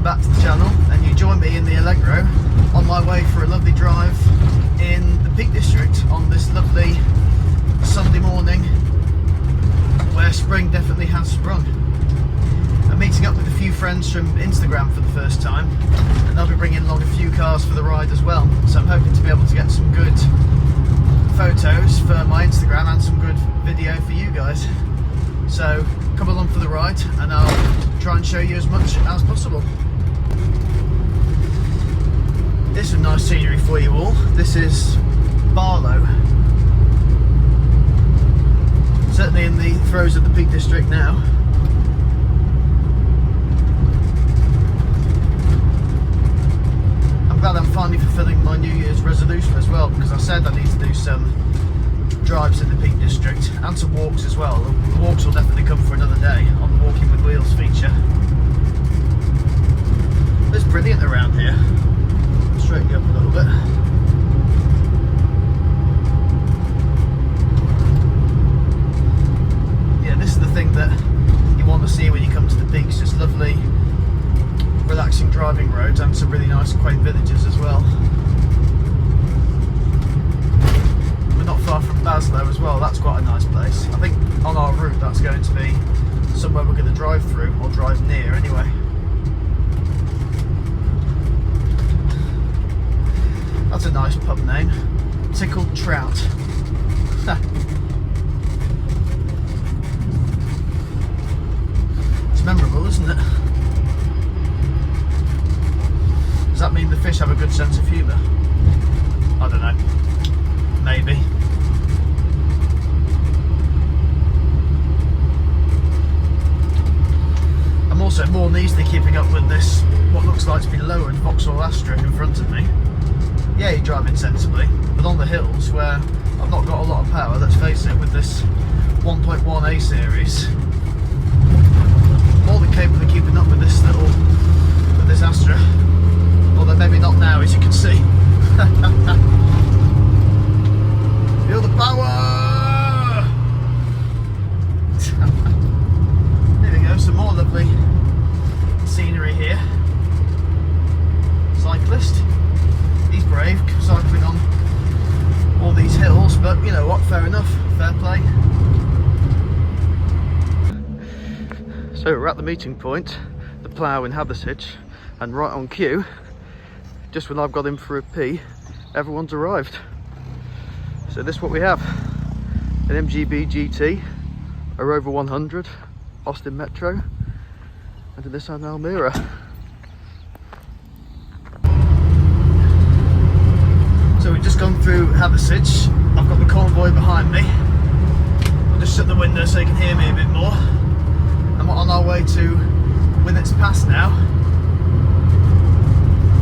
back to the channel, and you join me in the Allegro on my way for a lovely drive in the Peak District on this lovely Sunday morning where spring definitely has sprung. I'm meeting up with a few friends from Instagram for the first time, and they'll be bringing along a few cars for the ride as well, so I'm hoping to be able to get some good photos for my Instagram and some good video for you guys. So come along for the ride and I'll try and show you as much as possible. This is nice scenery for you all. This is Barlow. Certainly in the throes of the Peak District now. I'm glad I'm finally fulfilling my New Year's resolution as well, because I said I need to do some drives in the Peak District and some walks as well. The walks will definitely come for another day on the Walking with Wheels feature. It's brilliant around here. Straighten you up a little bit. Yeah, this is the thing that you want to see when you come to the peaks. Just lovely, relaxing driving roads and some really nice quaint villages as well. Not far from Baslow as well. That's quite a nice place. I think on our route that's going to be somewhere we're going to drive through or drive near anyway. That's a nice pub name, Tickled Trout. It's memorable, isn't it? Does that mean the fish have a good sense of humour? I don't know. Maybe. I'm also more than easily keeping up with this, what looks like to be lowered Vauxhall Astra in front of me. Yeah, you're driving sensibly, but on the hills where I've not got a lot of power, let's face it, with this 1.1A series, more than capable of keeping up with this Astra. Although maybe not now, as you can see. Feel the power! There we go, some more lovely scenery here. Cyclist. He's brave, cycling on all these hills, but you know what, fair enough, fair play. So we're at the meeting point, the plough in Hathersage, and right on cue, just when I've got in for a pee, everyone's arrived. So this is what we have: an MGB GT, a Rover 100, Austin Metro, and a Nissan Almera. So we've just gone through Hathersage. I've got the convoy behind me. I'll just shut the window so you can hear me a bit more. And we're on our way to Winnat's Pass now.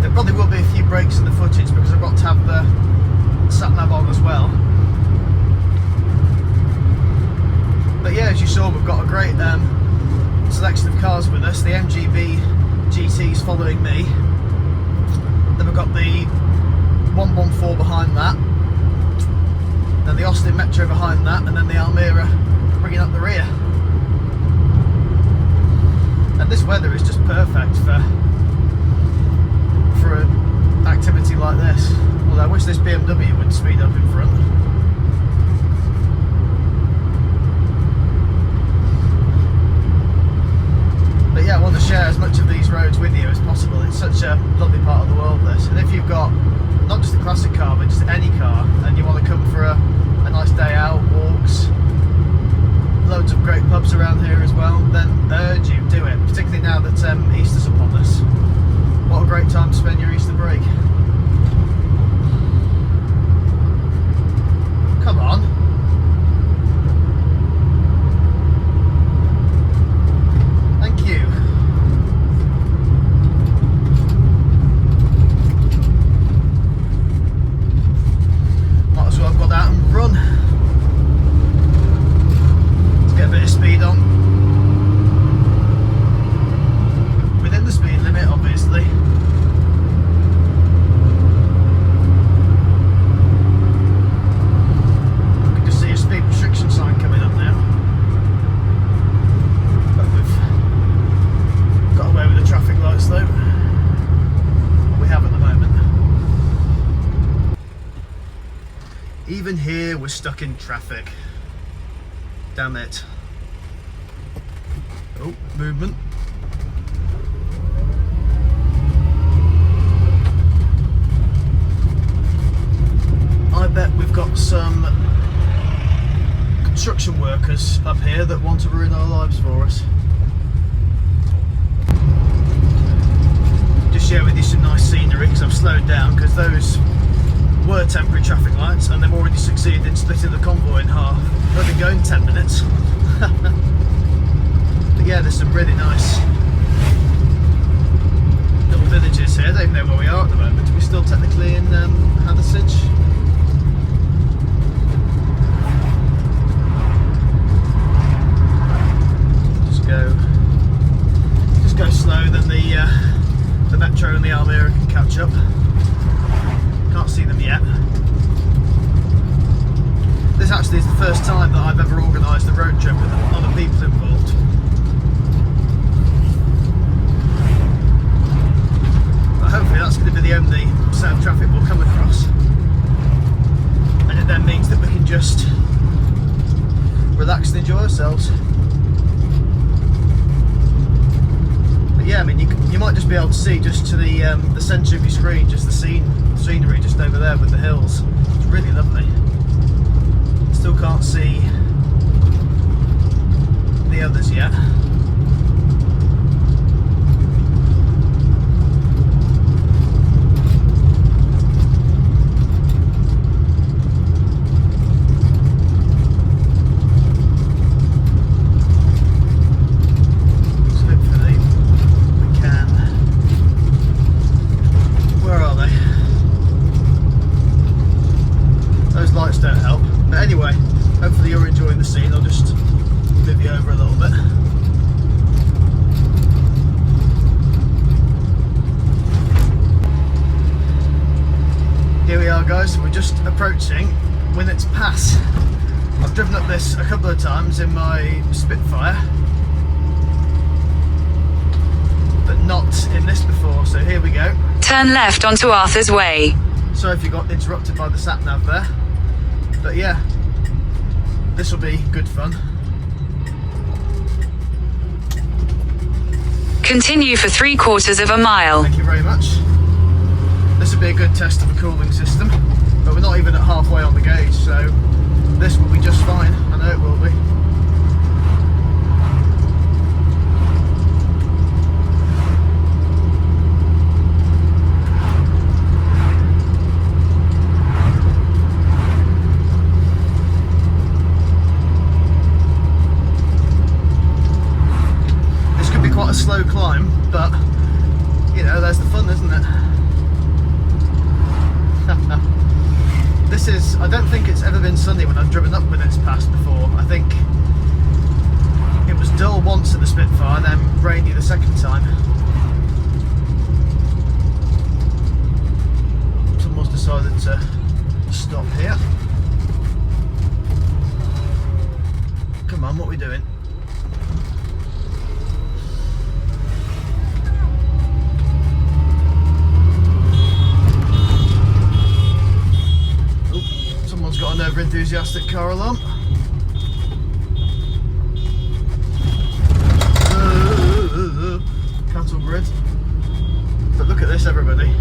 There probably will be a few breaks in the footage because I've got to have the sat-nav on as well. But yeah, as you saw, we've got a great selection of cars with us. The MGB GT's following me. Then we've got the 114 behind that. Then the Austin Metro behind that, and then the Almera bringing up the rear. And this weather is just perfect for an activity like this. Although I wish this BMW would speed up in front. But yeah, I want to share as much of these roads with you as possible. It's such a lovely part of the world, this. And if you've got not just a classic car, but just any car, and you want to come for a nice day out, walks, loads of great pubs around here as well, then I urge you, do it. Particularly now that Easter's upon us. What a great time to spend your Easter break. Come on. Thank you. Might as well have got out and run. Let's get a bit of speed on. Within the speed limit, obviously. we're stuck in traffic. Damn it. Oh, movement. I bet we've got some construction workers up here that want to ruin our lives for us. Just share with you some nice scenery because I've slowed down because those were temporary traffic lights and they've already succeeded in splitting the convoy in half. I've been going 10 minutes. But yeah, there's some really nice little villages here. I don't even know where we are at the moment. We're still technically in Hathersage. Just go slow, then the Metro and the Almera can catch up. Can't see them yet. This actually is the first time that I've ever organised a road trip with other people involved. But hopefully that's going to be the only set of traffic we'll come across. And it then means that we can just relax and enjoy ourselves. Yeah, I mean, you might just be able to see just to the centre of your screen, just the scenery just over there with the hills. It's really lovely. Still can't see the others yet. Guys, we're just approaching Winnat's Pass. I've driven up this a couple of times in my Spitfire, but not in this before, so here we go. Turn left onto Arthur's Way. Sorry if you got interrupted by the sat nav there, but yeah, this will be good fun. Continue for 3/4 of a mile. Thank you very much. This would be a good test of a cooling system, but we're not even at halfway on the gauge, so this will be just fine. I know it will be. This could be quite a slow climb, but you know, there's the fun, isn't it? This is, I don't think it's ever been sunny when I've driven up Winnat's Pass before. I think it was dull once at the Spitfire and then rainy the second time. Someone's decided to stop here. Come on, what are we doing? Got an over-enthusiastic car alarm. Cattle grid. But look at this, everybody.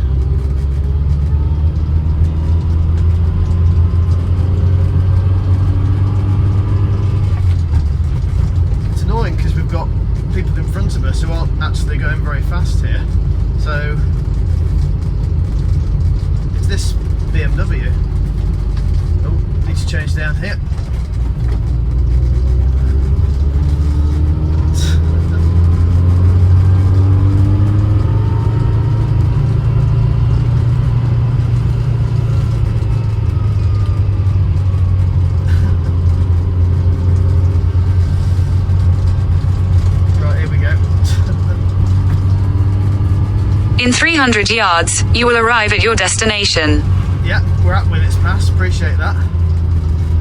It's annoying because we've got people in front of us who aren't actually going very fast here. So it's this BMW. Need to change down here. Right, here we go. In 300 yards, you will arrive at your destination. Yeah, we're at Winnat's Pass, appreciate that.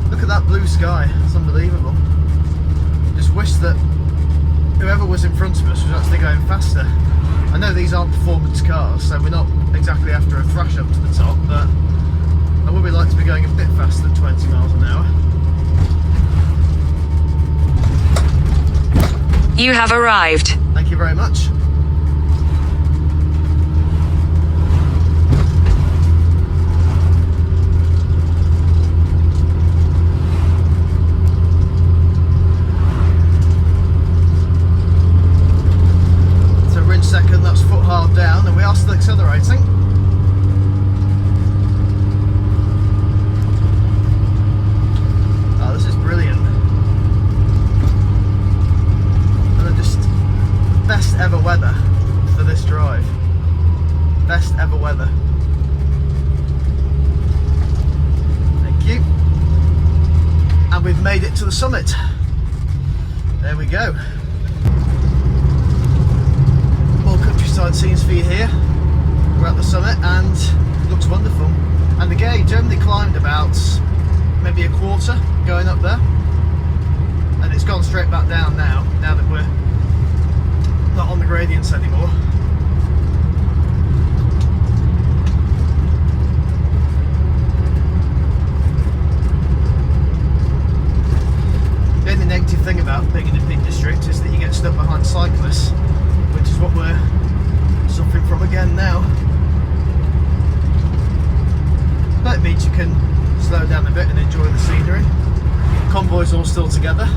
Look at that blue sky, it's unbelievable. Just wish that whoever was in front of us was actually going faster. I know these aren't performance cars, so we're not exactly after a thrash up to the top, but I would like to be going a bit faster than 20 miles an hour. You have arrived. Thank you very much. So we're in second, that's foot hard down, and we are still accelerating. Oh, this is brilliant. Best ever weather for this drive. Best ever weather. Thank you. And we've made it to the summit. There we go. More countryside scenes for you here. We're at the summit and it looks wonderful. And the gauge only climbed about maybe a quarter going up there. And it's gone straight back down now that we're not on the gradients anymore. The only negative thing about being in the Peak District is that you get stuck behind cyclists, which is what we're suffering from again now. But it means you can slow down a bit and enjoy the scenery. The convoy's all still together.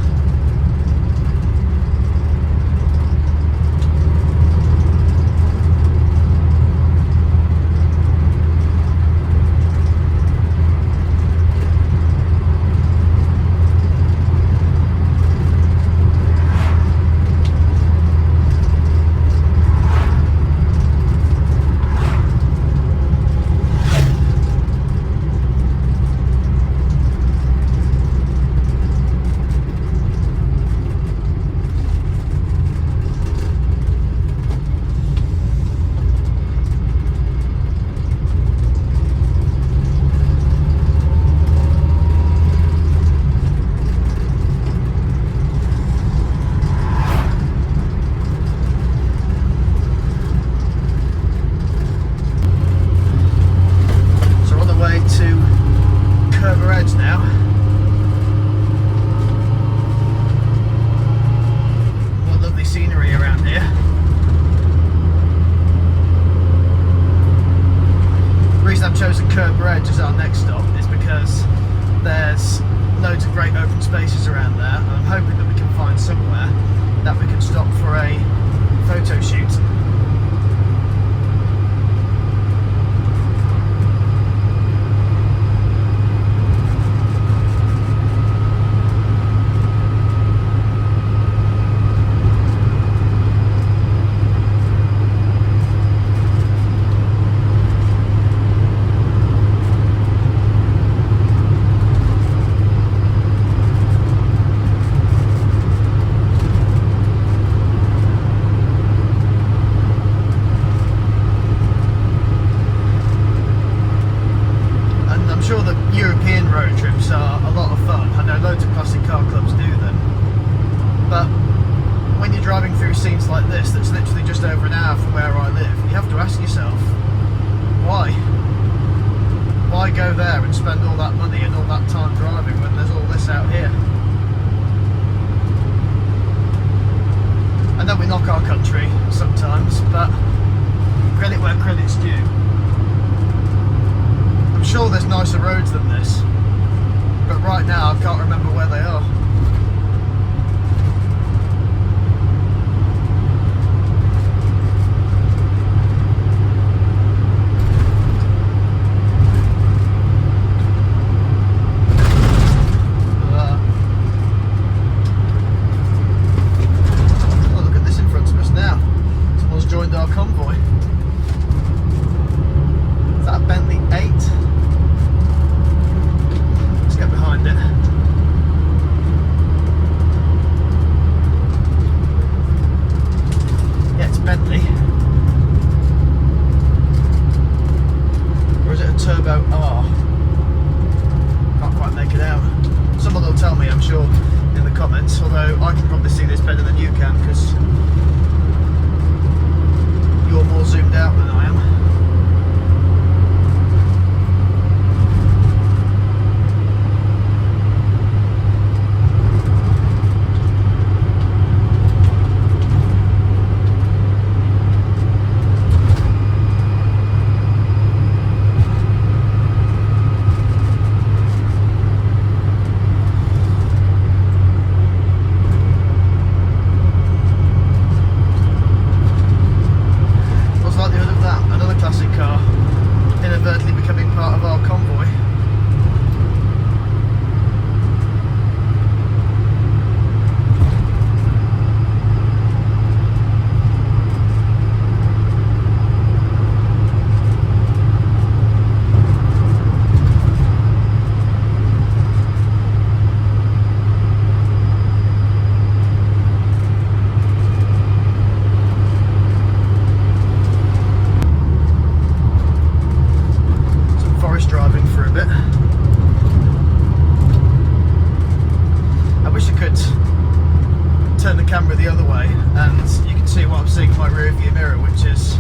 turn the camera the other way and you can see what I'm seeing in my rear view mirror, which is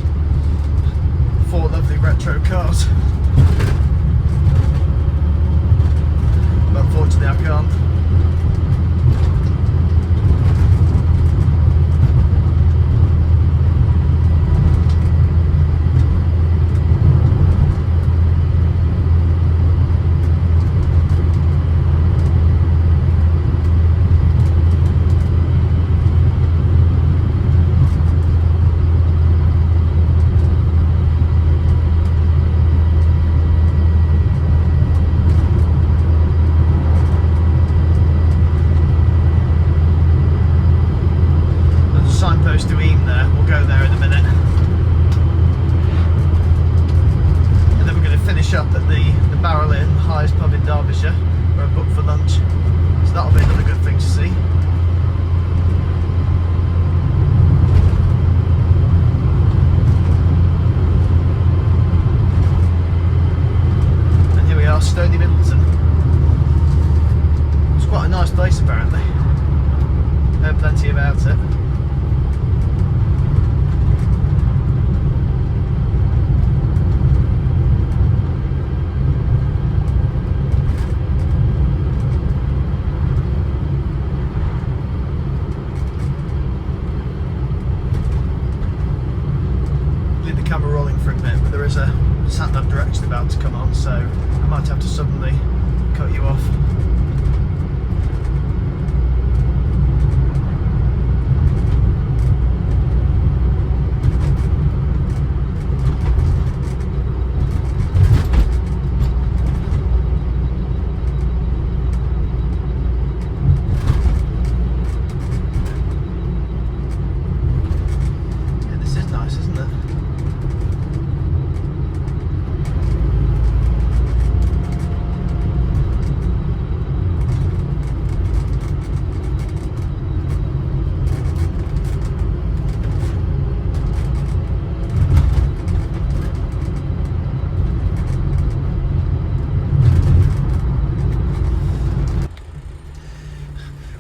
4 lovely retro cars. But unfortunately I can't. Up at the Barrell Inn, the highest pub in Derbyshire, where I booked for lunch. So that'll be another good thing to see. And here we are, Stony Middleton. It's quite a nice place apparently. Heard plenty about it. Camera rolling for a bit, but there is a sat-nav direction about to come on, so I might have to suddenly cut you off. Yeah, this is nice, isn't it?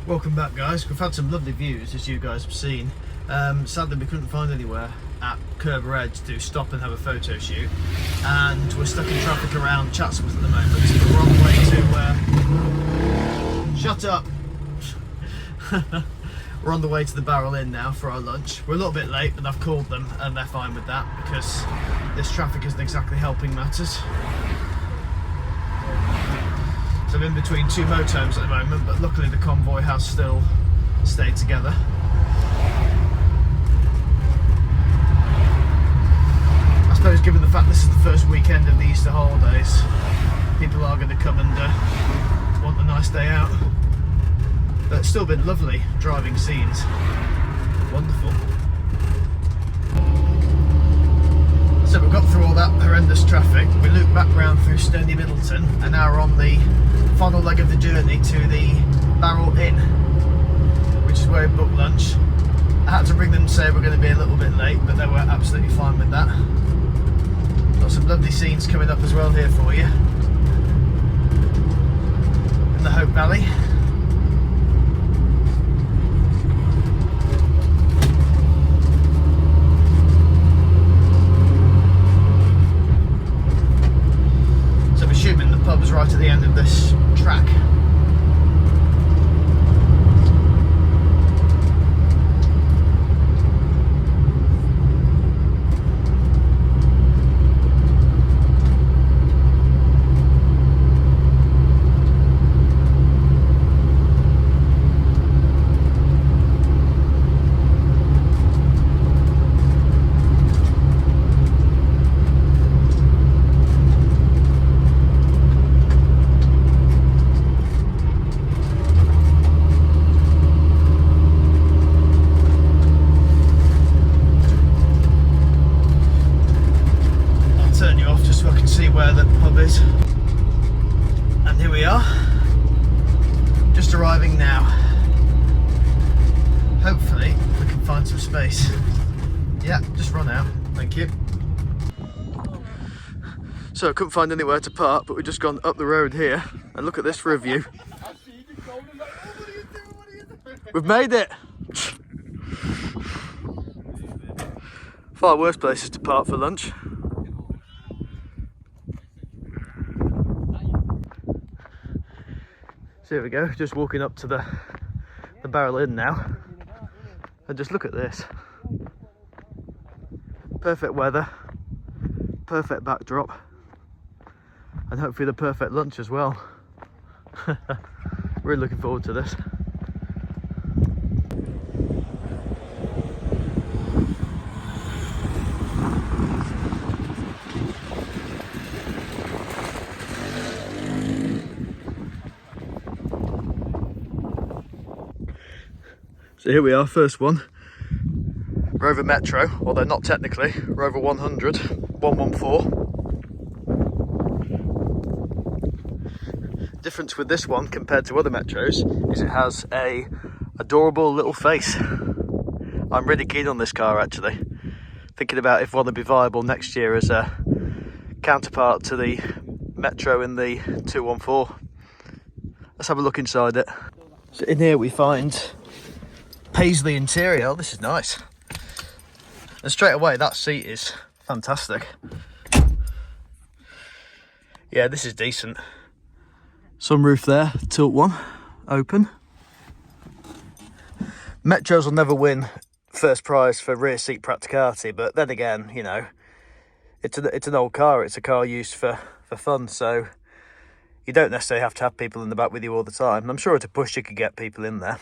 Welcome back guys, we've had some lovely views as you guys have seen. Sadly we couldn't find anywhere at Curb Edge to stop and have a photo shoot, and we're stuck in traffic around Chatsworth at the moment, so we're on the way to... Shut up! We're on the way to the Barrell Inn now for our lunch. We're a little bit late, but I've called them and they're fine with that because this traffic isn't exactly helping matters. So I'm in between 2 motorhomes at the moment, but luckily the convoy has still stayed together. I suppose given the fact this is the first weekend of the Easter holidays, people are going to come and want a nice day out. But it's still been lovely driving scenes. Wonderful. So we've got through all that horrendous traffic, we looped back round through Stony Middleton, and now we're on the final leg of the journey to the Barrell Inn, which is where we booked lunch. I had to ring them and say we're going to be a little bit late, but they were absolutely fine with that. Got some lovely scenes coming up as well here for you in the Hope Valley. Assuming the pub's right at the end of this track. Where the pub is, and here we are, just arriving now. Hopefully we can find some space. Yeah, just run out, thank you. So I couldn't find anywhere to park, but we've just gone up the road here, and look at this for a view. We've made it. far worse places to park for lunch. So here we go, just walking up to the Barrell Inn now. And just look at this. Perfect weather, perfect backdrop, and hopefully the perfect lunch as well. Really looking forward to this. So here we are, first one. Rover Metro, although not technically, Rover 100, 114. Difference with this one compared to other Metros is it has a adorable little face. I'm really keen on this car actually. Thinking about if one would be viable next year as a counterpart to the Metro in the 214. Let's have a look inside it. So in here we find paisley interior. Oh, this is nice. And straight away that seat is fantastic. Yeah, this is decent. Sunroof there, tilt one, open. Metros will never win first prize for rear seat practicality, but then again, you know, it's an old car. It's a car used for fun, so you don't necessarily have to have people in the back with you all the time. And I'm sure at a push you could get people in there.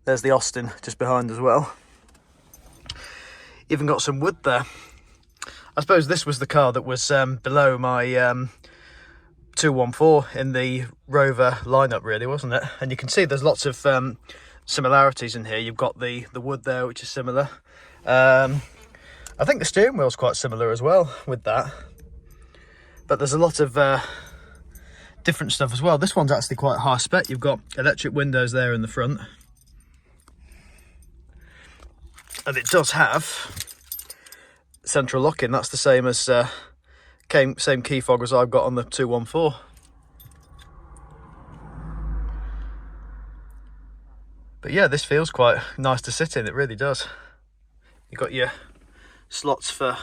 There's the Austin just behind as well. Even got some wood there. I suppose this was the car that was below my 214 in the Rover lineup, really, wasn't it? And you can see there's lots of similarities in here. You've got the wood there, which is similar. I think the steering wheel's quite similar as well with that. But there's a lot of different stuff as well. This one's actually quite high spec. You've got electric windows there in the front. And it does have central locking. That's the same as same key fog as I've got on the 214. But yeah, this feels quite nice to sit in. It really does. You've got your slots for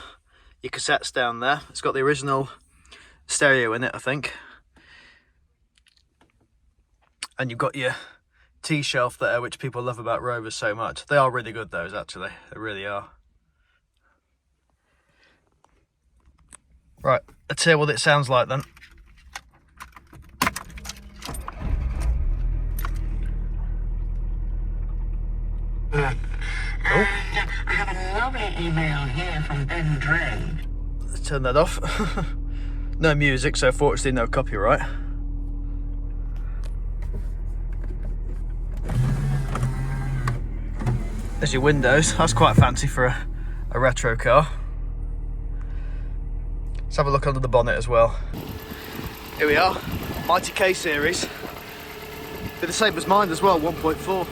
your cassettes down there. It's got the original stereo in it, I think. And you've got your T-shelf there, which people love about Rovers so much. They are really good, those, actually. They really are. Right, let's hear what it sounds like then. And I have a lovely email here from Ben Dre. Let's turn that off. No music, so fortunately no copyright. There's your windows. That's quite fancy for a retro car. Let's have a look under the bonnet as well. Here we are, Mighty K series. They're the same as mine as well, 1.4.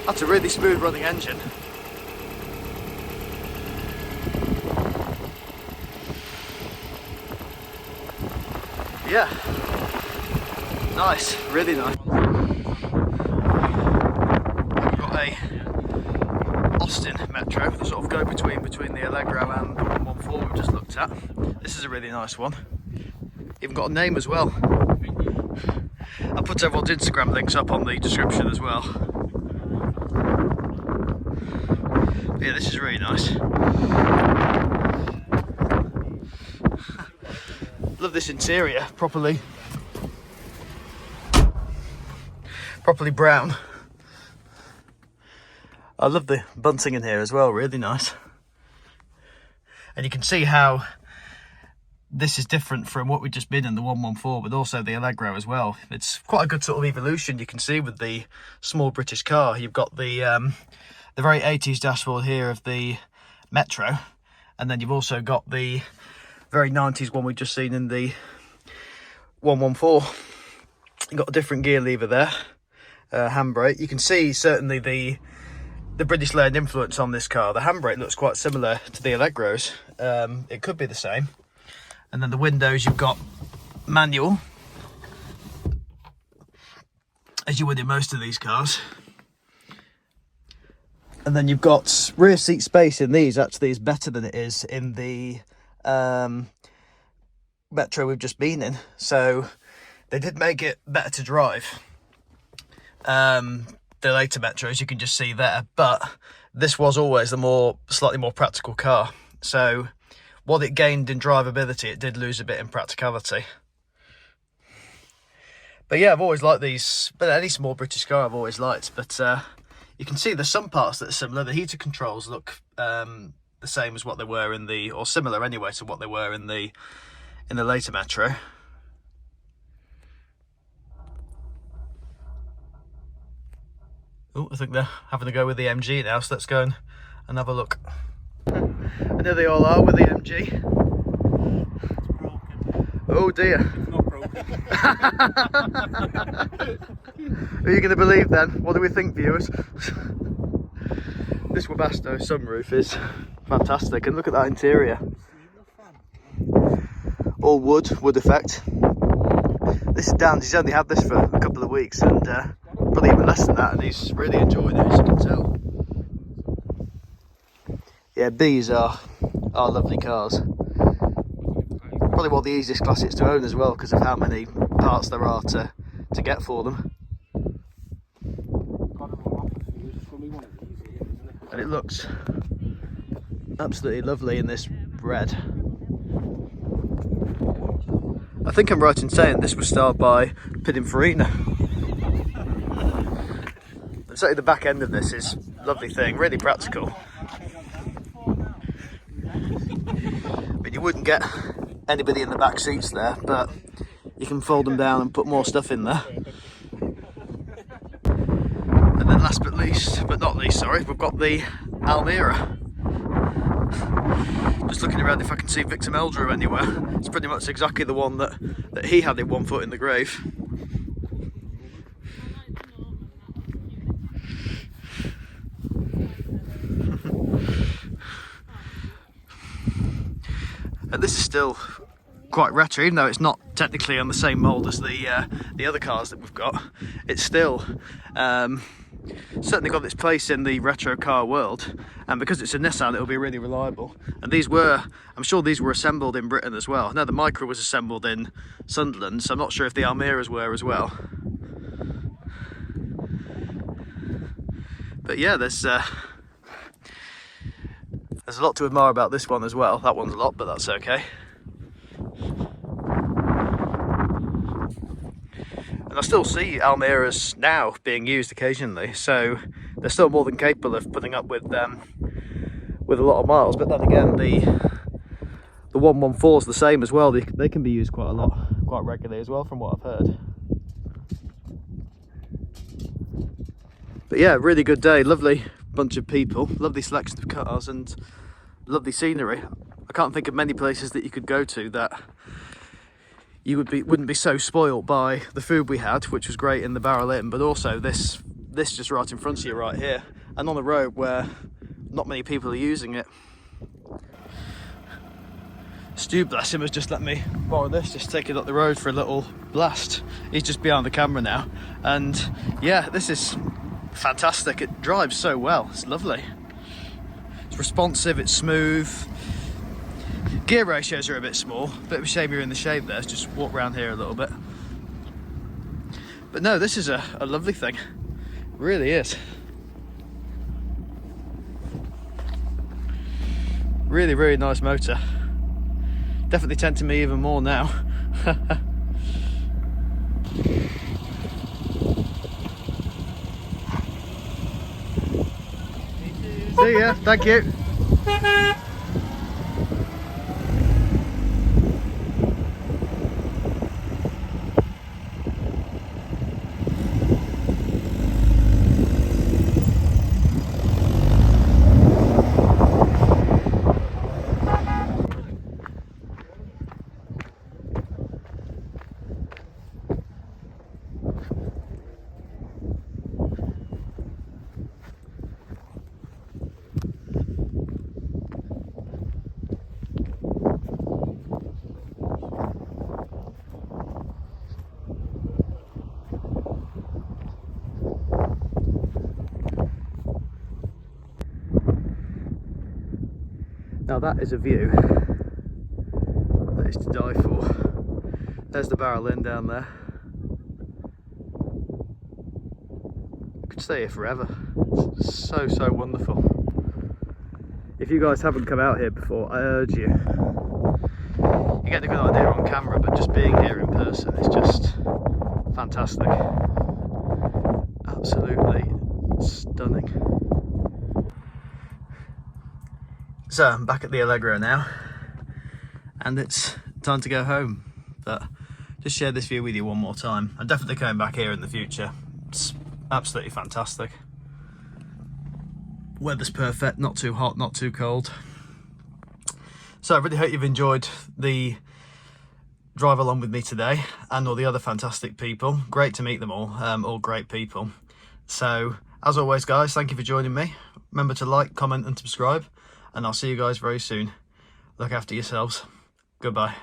That's a really smooth running engine. Yeah, nice, really nice. We've got a Austin Metro, the sort of go-between between the Allegro and the 114 we've just looked at. This is a really nice one. Even got a name as well. I'll put everyone's Instagram links up on the description as well. But yeah, this is really nice. Love this interior, properly brown. I love the bunting in here as well, really nice. And you can see how this is different from what we've just been in the 114, but also the Allegro as well. It's quite a good sort of evolution you can see with the small British car. You've got the very 80s dashboard here of the Metro, and then you've also got the very 90s one we've just seen in the 114. You've got a different gear lever there, handbrake. You can see certainly the British layered influence on this car. The handbrake looks quite similar to the Allegros. It could be the same. And then the windows, you've got manual, as you would in most of these cars. And then you've got rear seat space in these actually is better than it is in the Metro we've just been in. So they did make it better to drive. The later Metros you can just see there, but this was always the slightly more practical car. So what it gained in drivability, it did lose a bit in practicality. But yeah, I've always liked these, but any small British car I've always liked. But you can see there's some parts that are similar. The heater controls look the same as what they were in the, or similar anyway to what they were in the later Metro. Oh, I think they're having a go with the MG now, so let's go and have a look. And there they all are with the MG. It's broken. Oh dear. It's not broken. Who are you going to believe then? What do we think, viewers? This Webasto sunroof is fantastic, and look at that interior. All wood effect. This is Dan, he's only had this for a couple of weeks, and probably even less than that, and he's really enjoying it, as you can tell. Yeah, these are lovely cars. Probably one of the easiest classics to own as well, because of how many parts there are to get for them. And it looks absolutely lovely in this red. I think I'm right in saying this was starred by Pininfarina. And certainly the back end of this is a lovely thing, really practical. I mean, you wouldn't get anybody in the back seats there, but you can fold them down and put more stuff in there. And then last but not least, sorry, we've got the Almera. Just looking around if I can see Victor Meldrew anywhere. It's pretty much exactly the one that he had in one foot in the grave. And this is still quite retro, even though it's not technically on the same mould as the other cars that we've got. It's still certainly got its place in the retro car world, and because it's a Nissan, it'll be really reliable. And I'm sure these were assembled in Britain as well. Now the Micra was assembled in Sunderland, so I'm not sure if the Almeras were as well. But yeah, there's a lot to admire about this one as well. That one's a lot, but that's okay. And I still see Almeras now being used occasionally, so they're still more than capable of putting up with a lot of miles. But then again, the 114 is the same as well. They can be used quite regularly as well, from what I've heard. But yeah, really good day, lovely bunch of people, lovely selection of cars, and lovely scenery. I can't think of many places that you could go to that you wouldn't be so spoilt by the food we had, which was great in the Barrell Inn, but also this just right in front of you right here, and on the road where not many people are using it. Stu, bless him, has just let me borrow this, just take it up the road for a little blast. He's just behind the camera now, and yeah, this is fantastic. It drives so well, it's lovely. It's responsive, it's smooth. Gear ratios are a bit small, bit of a shame you're in the shade there, just walk around here a little bit. But no, this is a lovely thing, it really is. Really, really nice motor. Definitely tempting me even more now. See ya, thank you. Now that is a view that is to die for. There's the Barrell Inn down there. Could stay here forever. It's so wonderful. If you guys haven't come out here before, I urge you. You get a good idea on camera, but just being here in person is just fantastic. Absolutely stunning. So I'm back at the Allegro now, and it's time to go home. But just share this view with you one more time. I'm definitely coming back here in the future. It's absolutely fantastic. Weather's perfect, not too hot, not too cold. So I really hope you've enjoyed the drive along with me today, and all the other fantastic people. Great to meet them all great people. So as always guys, thank you for joining me. Remember to like, comment and subscribe, and I'll see you guys very soon. Look after yourselves. Goodbye.